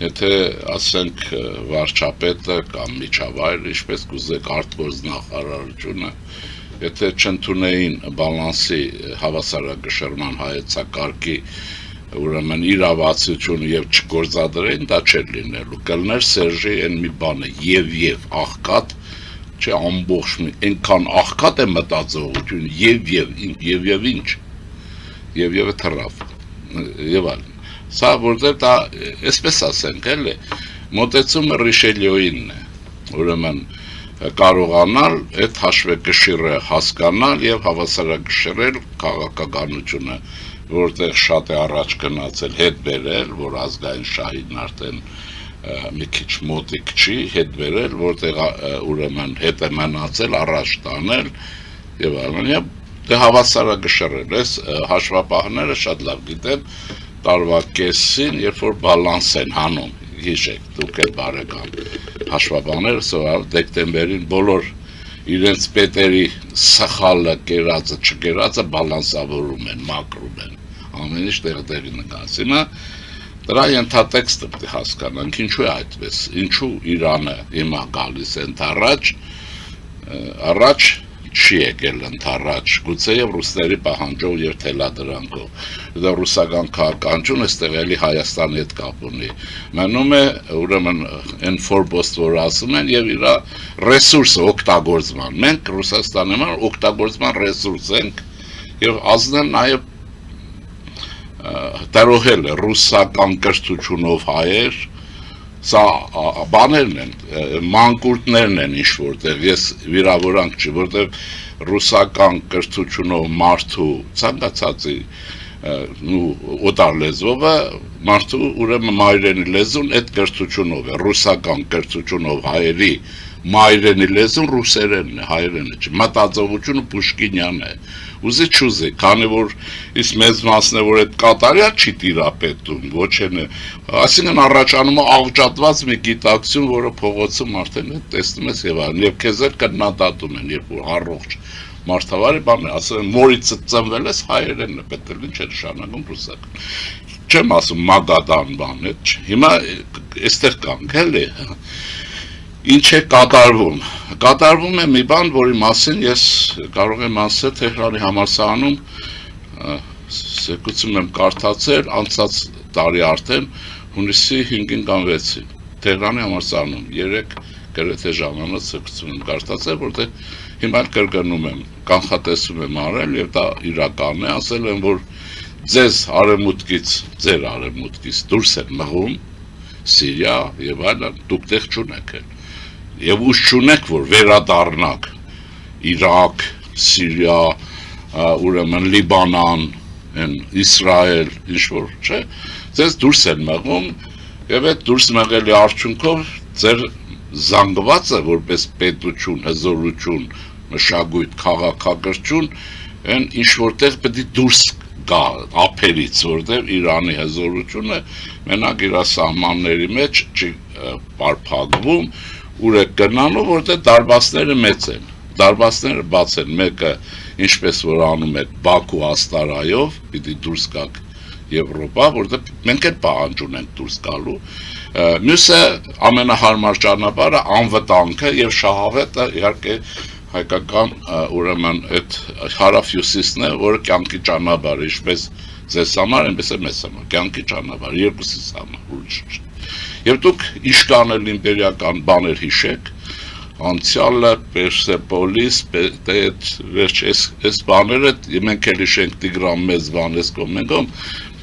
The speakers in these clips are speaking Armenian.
Եթե ասենք վարչապետը կամ միջավայրը, ինչպես կուզեք արտգործնախարարությունը, եթե չընդունեին բալանսի հավասարակշռման հայեցակարգի ուրեմն իրավացությունը եւ չգործադրեն, դա չէր լինելու։ Կլներ Սերժի այն մի բանը եւ աղքատ, չէ ամբողջ մի այնքան աղքատ է մտածողություն եւ ինչ եւ թռավ եւ այլն։ Սա որտեղ դա այսպես ասենք էլի մոտեցումը Ռիշելյոյինն է, ուրեմն կարողանալ այդ հաշվեկշիռը հասկանալ եւ հավասարակշռել քաղաքականությունը, որտեղ շատ է առաջ գնացել, հետ բերել, որ ազգային շահին արդեն մի քիչ մոտիկ չի, հետ բերել, որտեղ ուրեմն հետ է մնացել, առաջ տանել եւ այլն, դե հավասարակշռել, այս հաշվապահները շատ լավ գիտեն տարվա կեսին, երբ որ բալանս են հանում, հիշեք, դուք էլ բարեկամ հաշվաբաները սովորաբար դեկտեմբերին բոլոր իրենց պետերի սխալը կերածը չկերածը բալանսավորում են, մակրում են, ամեն ինչ տեղի նկարած։ Հիմա դրա ենթատեքստը պետք է հասկանանք, ինչու է այդպես, ինչու Իրանը հիմա գալիս է առաջ չի եկել ընդառաջ, գուցեև ռուսների պահանջով եւ թելադրանքով։ Դա ռուսական քաղաքականություն այստեղ էլի Հայաստանի հետ կապ ունի։ Մնում է ուրեմն այն ֆորբոստ, որ ասում են եւ իր ռեսուրսը օգտագործման։ Մենք Ռուսաստանի համար օգտագործման ռեսուրս ենք եւ ազնեն նաեւ դարոհել ռուսական կրթությունով հայեր Սա բաներն են, մանկուրտներն են ինչ որտեղ, ես վիրավորանք չի, որտեղ ռուսական կրթությունով մարդու ցանկացածի օտար լեզվովը մարդու ուրեմն մայրենի լեզուն այդ կրթությունով է, ռուսական կրթությունով հայերի մայրենի լեզուն ռուսերենն է, հայերենը չի, մտածողությունը Պուշկինյան է, ուզի չուզի, քանի որ իսկ մեծ մասն է, որ այդ կատարյա չի տիրապետում, ոչ են, այսինքն առաջանում է աղճատված մի գիտակցություն, որը փողոցում արդեն տեսնում ես եւ այլն, եւ քեզ էլ կնատատում են, երբ որ առողջ մարդավարի բան է, ասում են, որից ծնվել ես հայերենն է, պետք է ինչ է նշանակում ռուսական։ Չեմ ասում Մագադան բան է, հիմա այստեղ կանք էլի։ Ինչ է կատարվում։ Կատարվում է մի բան, որի մասին ես կարող եմ ասել Թեհրանի համալսարանում սեկուցում եմ կարդացել անցած տարի արդեն հունիսի 5-ին կամ 6-ին Թեհրանի համալսարանում 3 գրեթե ժամանակ սեկուցում եմ կարդացել, որտեղ հիմա կրկնում եմ, կանխատեսում եմ արել եւ դա իրական է, ասել եմ, որ ձեզ ձեր արևմուտքից դուրս են մղում Սիրիա եւ այլն, դուք տեղ չունեք էլ։ Եվ ուժ չունեք, որ վերադառնաք Իրաք, Սիրիա, ուրեմն Լիբանան, Իսրայել, ինչ-որ, չէ, ձեզ դուրս են մղում, և այդ դուրս մղելի արդյունքով ձեր զանգվածը, որպես պետություն, հզորություն, մշակույթ, քաղաքակրթություն, ինչ-որտեղ պետք է դուրս գա ափերից, որտեղ Իրանի հզորությունը մենակ իր սահմանների մեջ չի պարփակվում, ուր է գնալու, որտեղ դարբասները մեծ են, դարբասները բաց են, մեկը ինչպես որ անում է Բաքու Աստարայով, պիտի դուրս գաք Եվրոպա, որտեղ մենք էլ պահանջ ունենք դուրս գալու, մյուսը ամենահարմար ճանապարհը անվտանգը եւ շահավետը իհարկե հայկական ուրեմն այդ հարավ-հյուսիսն է, որը կյանքի ճանապարհ է, ինչպես ձեզ համար, այնպես է մեզ համար, կյանքի ճանապարհ, երկուսիս համար, ուրիշ։ Եվ դուք իշկանել իմպերիական բաներ հիշեք, անցյալը, Պերսեպոլիս, այս բաները, մենք էլ հիշենք Տիգրան մեծ բան ես կոմենգում,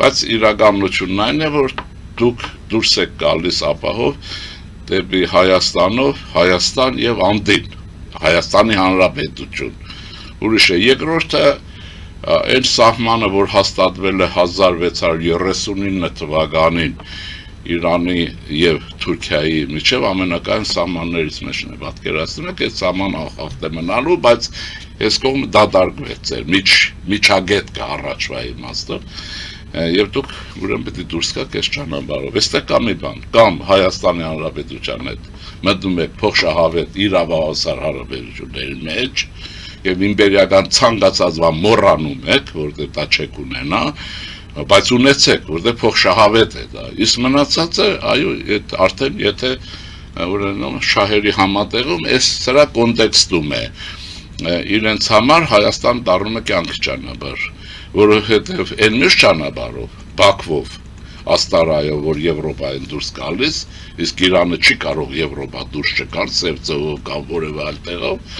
բայց իրականությունն այն է, որ դուք դուրս եք գալիս ապահով դեպի Հայաստանով, Հայաստան եւ Անդին, Հայաստանի Հանրապետություն, ուրիշ է, երկրորդը այն սահմանը, որ հաստատվել է 1639 թվականին Իրանի եւ Թուրքիայի միջև ամենակային սահմաններից մեջն է, պատկերացնում եք, այդ սահմանը հաղթ է մնալու, բայց այս կողմը դադարվեց էր, միջագետ կա առաջվա իմաստով, եւ դուք ուրեմն պետք է դուրս գաք այս ճանապարհով, այստեղ կա մի բան, կամ Հայաստանի Հանրապետության հետ մտնում եք փոխշահավետ իրավահասար հարաբերությունների մեջ, եւ իմպերիական ցանկացած բան մոռանում եք, որտեղ դա չեք ունենա, բայց ունեցեք, որտեղ փոխշահավետ է դա։ Իսկ մնացածը, այո, այդ արդեն եթե ուրեմն շահերի համատեղում այս սրա կոնտեքստում է իրենց համար Հայաստան դառնում է կյանքի ճանապարհ, որովհետև այն մյուս ճանապարհով Բաքվով Աստարայով, որ Եվրոպային դուրս գալիս, իսկ Իրանը չի կարող Եվրոպա դուրս չգալ, Սև ծովով կամ որևէ այլ տեղով,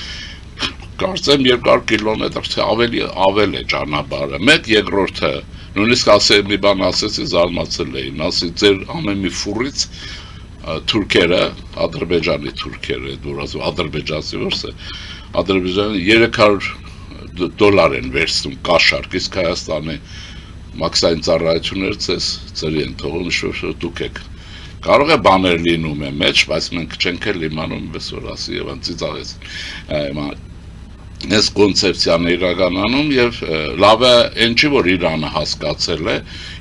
կարծեմ 200 կիլոմետր ավել է ճանապարհը։ Մեկ երկրորդը, նույնիսկ ասել մի բան ասեցի, զարմացել էին, ասի ձեր ամեն մի ֆուրից թուրքերը, Ադրբեջանի թուրքերը, որ ասում ադրբեջանցի որս է, Ադրբեջանի $300 են վերցնում կաշառք, իսկ Հայաստանի մաքսային ծառայություններ ձեր են թողում շոշ դուք եք։ Կարող է բաներ լինում է մեջ, բայց մենք չենք էլ իմանում, պես որ ասի եւ անցիծաղեց։ Այս կոնցեպցիան իրականանում եւ լավ է այն չի որ Իրանը հասկացել է,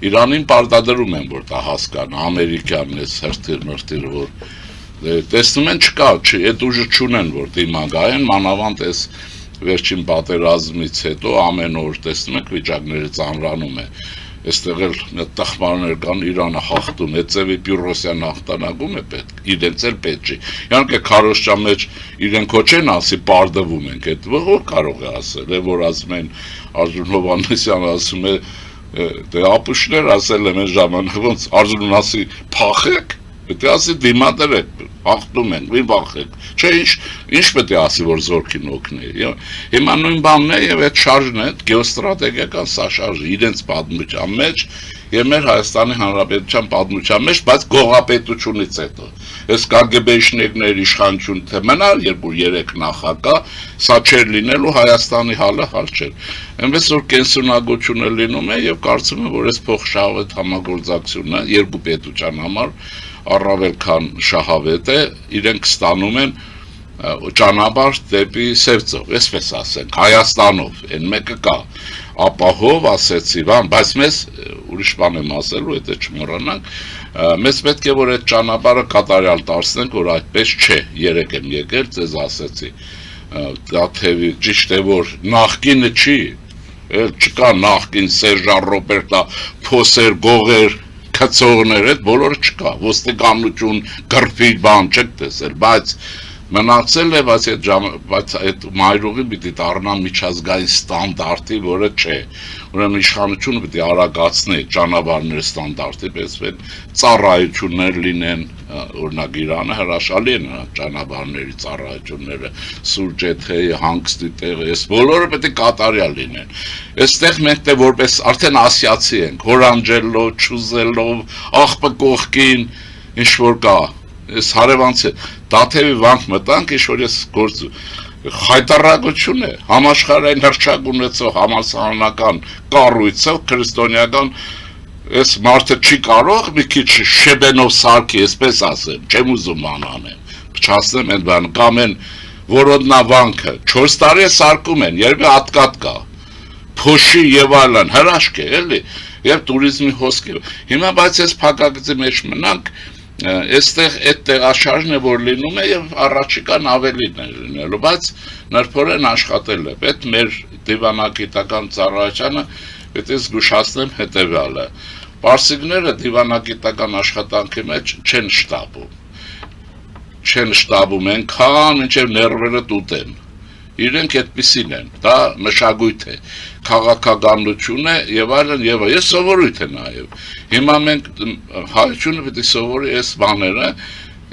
Իրանին պարտադրում են որ դա հասկանա, ամերիկյանն է հրթիռ որ տեսնում են չկա, այդ ուժը չունեն որ դիմագային, մանավանդ այս վերջին պատերազմից հետո ամեն օր տեսնում եք վիճակները ծանրանում է։ Այստեղ էլ տխմարներ կան Իրանը հաղթում, այդտեղի Պյուրոսյան հաղթանակում է պետք, իրենց էլ պետք չի։ Իհարկե քարոշչա մեջ իրենք ոչ են ասի պարտվում ենք, այդ ո՞ր կարող է ասել, որ ասում են Արժուն Հովհաննիսյանը ասում է դե ապուշներ ասել են այն ժամանակ ոնց Արժունն ասի փախեք, պետք է ասի դիմադրեք, հաղթում ենք, մի վախեք։ Չէ, ինչ պետք է ասի որ զորքին օգնի։ Հիմա նույն բանն է եւ այդ շարժն է, գեոստրատեգիական սա շարժը իրենց պատմության մեջ եւ մեր Հայաստանի Հանրապետության պատմության մեջ, բայց գողապետությունից հետո։ Այս KGB-շներն իշխանություն թե մնալ 2-3 նախակա, սա չէր լինելու Հայաստանի հալը հալ չէր։ Այնպես որ կենսունակությունը լինում է եւ կարծում եմ որ այս փոխշահավետ համագործակցությունը երկու պետության համար առավել քան շահավետ է, իրենք ստանում են ճանապարհ դեպի Սև ծով, այսպես ասենք, Հայաստանով, այն մեկը կա, ապահով ասեցի, բայց մեզ ուրիշ բան եմ ասելու, եթե չմոռանանք, մեզ պետք է որ այդ ճանապարհը կատարյալ դարձնենք, որ այդպես չէ, երեք եմ եկել, ձեզ ասեցի, դա թեւի ճիշտ է որ նախկինը չի, չկա նախկին Սերժան Ռոբերտա, փոսեր, գողեր կցողներ այդ բոլորը չկա, ոստիկանություն, գրփի բան չեք տեսել, բայց մնացել է, բայց այդ մայրուղին պիտի դառնա միջազգային ստանդարտի, որը չէ, ուրեմն իշխանությունը պիտի արագացնի ճանապարհները ստանդարտի պես վեն, ծառայություններ լինեն, օրինակ Իրանը հրաշալի են ճանապարհների ծառայությունները, Սուրճեթեի, հանգստի տեղը, այս բոլորը պետք է կատարյալ լինեն։ Այստեղ մենք դե որպես արդեն ասիացի ենք, հորանջելով, չուզելով, աղբը կողքին, ինչ որ կա, այս հարևանցի, Դաթևի վանք մտանք, ինչ որ ես գործ խայտարակություն է, համաշխարհային հռչակ ունեցող համալսարանական կառույցով քրիստոնեական այս մարդը չի կարող մի քիչ շեբենով սարքի, այսպես ասեմ, չեմ ուզում անանեմ, չասեմ այդ բան, կամ են որոդնավանքը 4 տարի սարքում են, երբ հատկատ կա, փոշի եւ այլն, հրաշք է, էլի, եւ туриզմի հոսք է։ Հիմա բայց այս փակագծի մեջ մնանք Այստեղ այդ տեղաշարժն է որ լինում է եւ առաջիկան ավելին է լինելու, բայց նրբորեն աշխատել է։ Պետք մեր դիվանագիտական ծառայությանը պետք է զգուշացնեմ հետեւյալը։ Պարսիկները դիվանագիտական աշխատանքի մեջ չեն շտաբում այնքան, մինչև ներվերը տուտեն։ Իրենք այդպիսին են, դա մշակույթ է, քաղաքականություն է եւ այլն եւ ես սովորույթ է նաեւ։ Հիմա մենք հայությունը պետք է սովորի այս բաները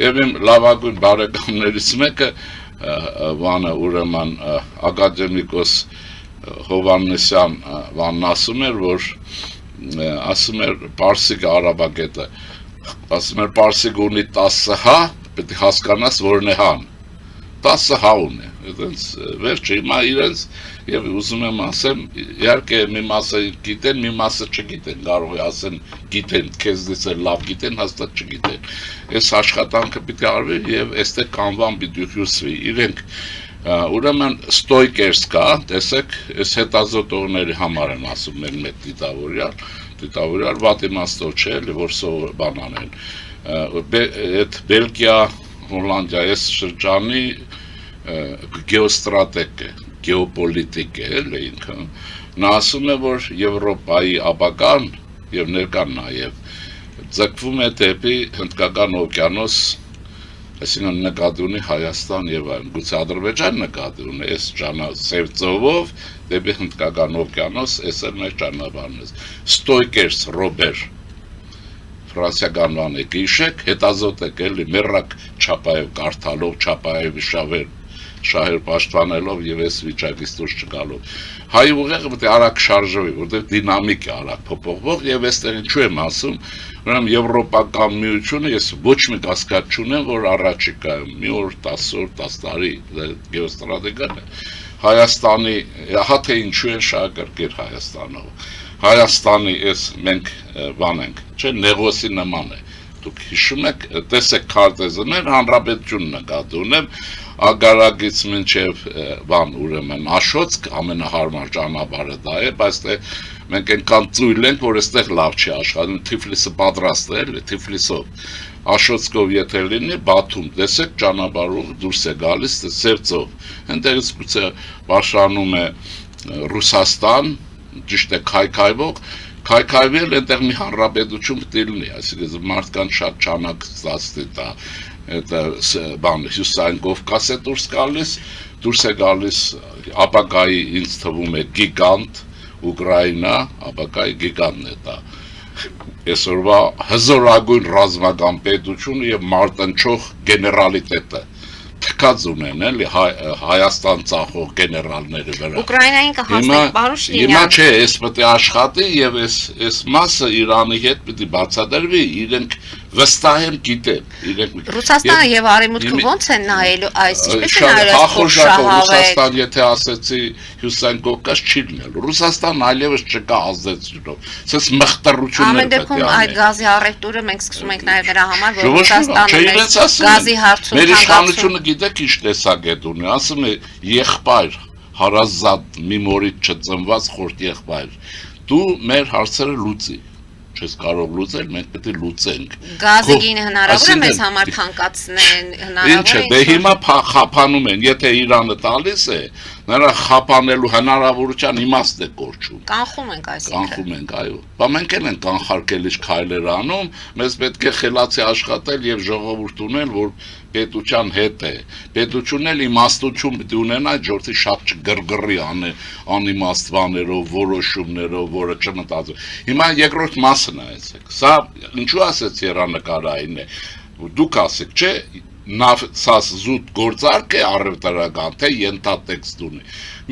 եւ իմ լավագույն բարեկամներից մեկը բանը ուրեմն ակադեմիկոս Հովհաննիսյան բանն ասում էր, որ ասում էր Պարսիկ արաբագետը, ասում էր Պարսիկ ունի 10 հա, պետք է հասկանաս որն է հան։ 10 հա ունի, այդպես վերջը հիմա իրենց եւ ուզում եմ ասեմ, իհարկե մի մասը գիտեն, մի մասը չգիտեն, կարող է ասեն գիտեն, քեզնից էլ լավ գիտեն, հաստատ չգիտեն։ Այս աշխատանքը պիտի արվի եւ այստեղ կանվան պիտի հյուսվի։ Իրենք ուրեմն ստոյկերս կա, տեսեք, այս հետազոտողների համար եմ ասում մեր մեծ դիտավորյալ վատ իմաստով չէ, որ սովոր բան անեն։ Այդ Բելգիա, Հոլանդիա, այս շրջանի գեոստրատեգ է, գեոպոլիտիկ է, ինքը։ Նա ասում է, որ Եվրոպայի ապագան եւ ներկան նաեւ ձգվում է դեպի Հնդկական օվկիանոս, այսինքն նկատի ունի Հայաստան եւ այլն, գուցե Ադրբեջան նկատի ունի, այս սև ծովով դեպի Հնդկական օվկիանոս, այս էլ մեր ճանապարհն է։ Ստոյկերս Ռոբեր ֆրանսիական բան է գիշեք, հետազոտ եք էլի մեռակ չապայով կարդալով, չապայով շահեր պաշտպանելով եւ այս վիճակից դուրս չգալով։ Հայ ուղեղը պետք է արագ շարժվի, որտեղ դինամիկ է արագ փոփոխվող եւ այստեղ ինչու եմ ասում, ուրեմն Եվրոպական միությունը ես ոչ մի կասկած չունեմ, որ առաջիկայում մի օր 10 օր 10 տարի գեոստրատեգիան է Հայաստանի, հա թե ինչու են շահագրգիռ Հայաստանով։ Հայաստանի այս մենք բան ենք, չէ, նեղոսի նման է։ Դուք հիշում եք, տեսեք քարտեզներ, հանրապետություն նկատի ունեմ, ագարագից մինչև բան ուրեմն Աշոտսկ ամենահարմար ճանապարհը դա է, բայց մենք այնքան ծույլ ենք, որ այստեղ լավ չի աշխատում, Թիֆլիսը պատրաստ է, էլի Թիֆլիսով, Աշոտսկով եթե լինի, Բաթում, տեսեք ճանապարհով դուրս է գալիս, սև ծով, այնտեղից գուցե բարձրանում է Ռուսաստան, ճիշտ է քայքայվել այնտեղ մի հանրապետություն պետք է լինի, այսինքն մարդկանց շատ չանակացածի դա это բան Հյուսային Կովկաս է դուրս է գալիս ապակայի ինձ թվում է գիգանտ Ուկրաինա, ապակայի գիգանտն է դա այսօրվա հզորագույն ռազմական պետությունը եւ մարտնչող գեներալիտետը թքած ունեն էլի Հայաստան ծախող գեներալների վրա Ուկրաինային կհասնենք Բարուշնինյան Հիմա չէ, այս պետք է աշխատի եւ այս մասը Իրանի հետ պետք է բացատրվի, իրենք վստահ եմ գիտեն, Ռուսաստանը եւ Արևմուտքը ոնց են նայելու այս, ինչպես են նայելու այս փոխշահավետ Ռուսաստան եթե ասեցի Հյուսային Կովկաս չի լինելու, Ռուսաստան այլևս չկա ազդեցությունով, ցես մխտռություններ պետք է այդ գազի առևտուրը մենք սկսում ենք նաեւ նրա համար, որ Ռուսաստանը գազի հարցում մեր իշխանությունը գիտեք ինչ տեսակետ ունի, ասում է եղբայր հարազատ մի մորից չծնված խորտ եղբայր, դու մեր հարցերը լուծի չես կարող լուծել, մենք պետք է լուծենք։ Գազի գինը հնարավոր է մեզ համար թանկացնել, հնարավոր է։ Ինչ է, դե հիմա խափանում են, եթե Իրանը տալիս է, նրա խափանելու հնարավորության իմաստ է կորչում։ Կանխում ենք այսինքն։ Կանխում ենք, այո։ Բա մենք էլ ենք կանխարգելիչ քայլեր անում, մեզ պետք է խելացի աշխատել եւ ժողովուրդ ունել, որ պետության հետ է։ Պետությունն էլ իմաստություն պետք է ունենա, ժողովրդի շատ չգրգռի անիմաստ բաներով, որոշումներով, որը չմտածի։ Հիմա երկրորդ մասը նայեցեք։ Սա ինչու ասեց Երանեկարային է։ Դուք ասեք, չէ, սաս զուտ գործարք է առևտրական, թե ենթատեքստ ունի։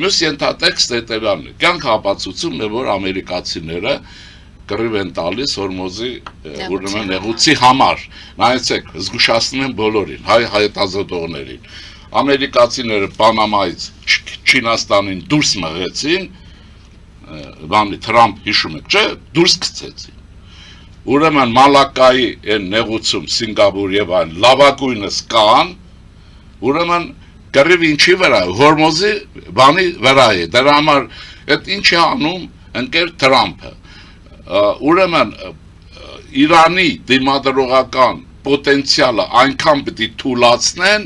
Մյուս ենթատեքստ հետևյալն է։ Կյանք ապացուցում է, որ ամերիկացիները կռիվ են տալիս Հորմոզի ուրեմն նեղուցի համար։ Նայեցեք, զգուշացնում են բոլորին, հայտազոտողներին։ Ամերիկացիները Պանամայից Չինաստանին դուրս մղեցին, բանի Թրամփ հիշում եք, չէ, դուրս գցեցին։ Ուրեմն Մալակայի են նեղուցում Սինգապուր եւ այլ լավագույնս կան, ուրեմն կռիվ ինչի վրա, Հորմոզի բանի վրա է, դրա համար այդ ինչ է անում ընկեր Թրամփը, ուրեմն Իրանի դիմադրողական պոտենցիալը այնքան պետք է թուլացնեն,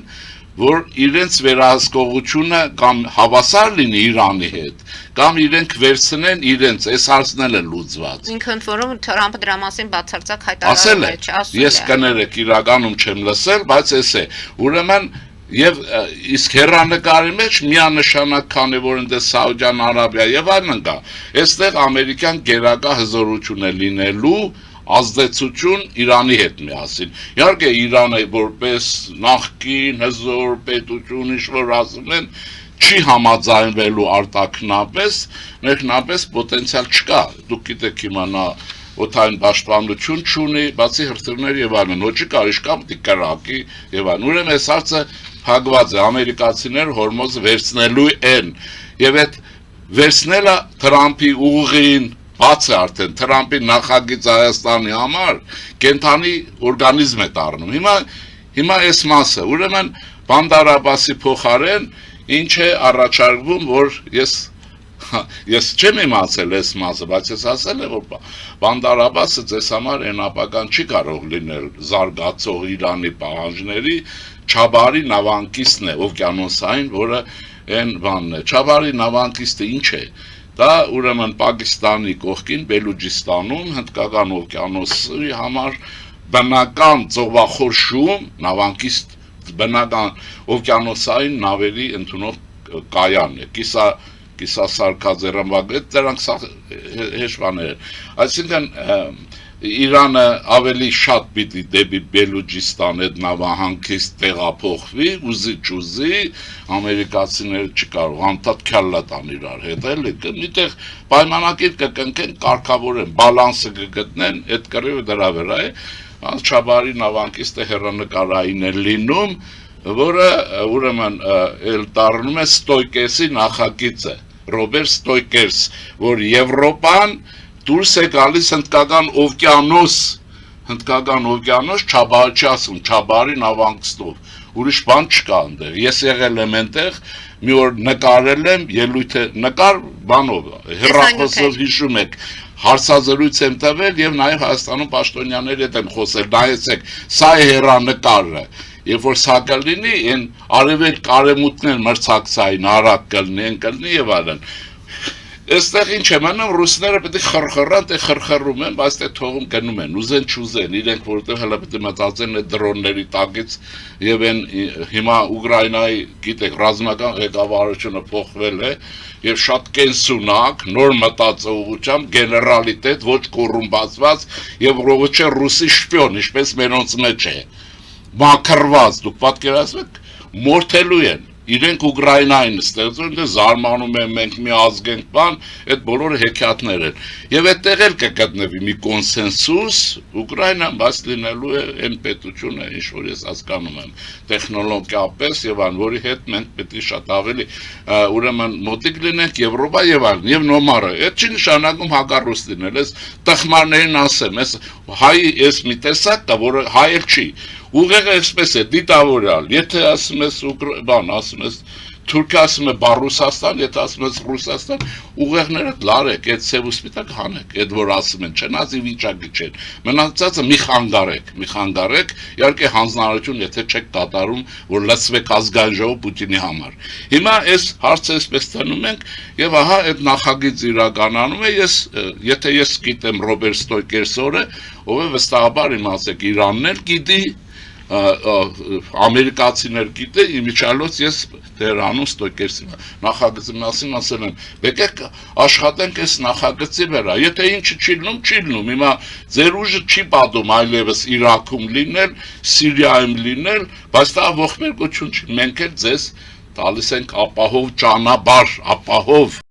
որ իրենց վերահսկողությունը կամ հավասար լինի Իրանի հետ, կամ իրենք վերցնեն իրենց, այս հարցնել են լուծված։ Ինքը ընդ որում Թրամփը դրա մասին բացարձակ հայտարարել է, ասել է, ես կներեք իրականում չեմ լսել, բայց էս է, ուրեմն եւ իսկ հեռանկարի մեջ միանշանակ քանի որ ընդ Սաուդյան Արաբիա եւ այլն կա, այստեղ ամերիկյան գերակա հզորություն է լինելու ազդեցություն Իրանի հետ միասին։ Իհարկե Իրանը որպես նախկին հզոր պետություն ինչ-որ ասում են, չի համաձայնվելու արտաքնապես, ներքնապես պոտենցիալ չկա։ Դուք գիտեք հիմա նա օդային պաշտպանություն չունի, բացի հրթիռներ եւ այլն, ոչ կար իշկա պետք է կրակի եւ այլն։ Ուրեմն այս հարցը փակված է, ամերիկացիները Հորմոզը վերցնելու են եւ այդ վերցնելը Թրամփի ուղին բաց է արդեն Թրամփի նախագիծ Հայաստանի համար կենթանի օրգանիզմ է դառնում։ Հիմա այս մասը, ուրեմն Բանդար Աբասի փոխարեն ինչ է առաջարկվում, որ ես չեմ իմացել այս մասը, բայց ես ասել եմ, որ Բանդար Աբասը ձեզ համար ենապական չի կարող լինել զարգացող Իրանի պահանջների Չաբարի նավանկիստն է օվկիանոսային, որը այն բանն է։ Չաբարի նավանկիստը ինչ է։ դա ուրեմն Պակիստանի կողքին Բելուջիստանում հնդկական օվկիանոսի համար բնական ծովախորշում նավանկիստ բնական օվկիանոսային նավերի ընդունող կայան է կիսասարքաձեռնվագետ դրանք հեշտվաներ են այսինքն Իրանը ավելի շատ պիտի դեպի Բելուջիստան այդ նավահանգիստ տեղափոխվի ուզի ամերիկացիները չկարող անդադ քյալլա տան իրար հետ էլի միտեղ պայմանագիր կկնքեն կարգավորեն բալանսը կգտնեն այդ կռիվը դրա վրա է Չաբարի նավահանգիստը հեռանկարային է լինում որը ուրեմն էլ դառնում է Ստոյկեսի նախագիծը Ռոբերտ Ստոյկերս որ Եվրոպան դուրս է գալիս հնդկական օվկիանոս Չաբարի չի ասում Չաբարի նավահանգստով ուրիշ բան չկա այնտեղ ես եղել եմ այնտեղ մի օր նկարել եմ ելույթը նկար բանով հեռախոսով հիշում եք հարցազրույց եմ տվել եւ նաեւ Հայաստանում պաշտոնյաների հետ եմ խոսել նայեցեք սա է հեռանկարը երբ որ սա կլինի այն արևել կարեմուտներ մրցակցային արագ կլինի եւ այլն Այստեղ ինչ է մնում ռուսները պետք է խրխռան, թե խրխռում են, բայց թե թողում գնում են, ուզեն չուզեն, իրենք որտեղ հələ պետք է մտածեն այդ դրոնների տակից եւ այն հիմա Ուկրաինայի, գիտեք, ռազմական ղեկավարությունը փոխվել է եւ շատ կենսունակ, նոր մտածողությամբ, գեներալիտետ, ոչ կոռումպացված եւ ոչ ռուսի շպիոն, ինչպես մենոնց մեջ է։ Մաքրված, դուք պատկերացնում եք, մորթելու են Իրենք Ուկրաինային ստեղծում են զարմանում են մենք մի ազգ ենք բան այդ բոլորը հեքիաթներ են եւ այդտեղ էլ կգտնվի մի կոնսենսուս Ուկրաինան բաց լինելու է այն պետությունը ինչ որ ես հասկանում եմ տեխնոլոգիապես եւ այն որի հետ մենք պետք է շատ ավելի ուրեմն մոտիկ լինենք Եվրոպա եւ այլն եւ նոմարը այդ չի նշանակում հակառուս լինել ես տխմարներին ասեմ ես հայ ես մի տեսակ կա որը հայ էլ չի Ուղեղը այսպես է դիտավորյալ, եթե ասում ես բան, ասում ես Թուրքիա ասում է բառ Ռուսաստան, եթե ասում ես Ռուսաստան, ուղեղները լարեք, այդ սև ու սպիտակ հանեք, այդ որ ասում են, չեն ասի վիճակի չեն։ Մնացածը մի խանգարեք, իհարկե հանձնարարություն, եթե չեք կատարում, որ լցվեք ազգային ժողով Պուտինի համար։ Հիմա այս հարցը այսպես տնում ենք, եւ ահա այդ նախագիծ իրականանում է, եթե ես գիտեմ Ռոբերտ Ստոյկերսորը, ով է վստահաբար իմացեք Իրանն էլ գիտի ամերիկացիներ գիտե իմիջիալոց ես Տերանում Ստոյկերսի նախագծի մասին ասել եմ եկեք աշխատենք այս նախագծի վրա եթե ինչը չի լինում հիմա ձեր ուժը չի պատում այլևս Իրաքում լինել Սիրիայում լինել բայց դա ողբերգություն չի մենք էլ ձեզ տալիս ենք ապահով ճանապարհ ապահով